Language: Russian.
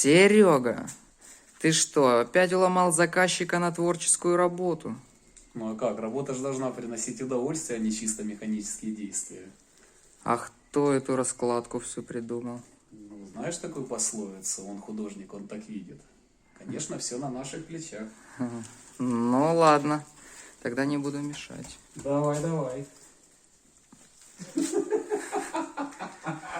Серега, ты что, опять уломал заказчика на творческую работу? Ну а как? Работа же должна приносить удовольствие, а не чисто механические действия. А кто эту раскладку всю придумал? Ну, знаешь такую пословицу? Он художник, он так видит. Конечно, все на наших плечах. Ну ладно, тогда не буду мешать. Давай, давай.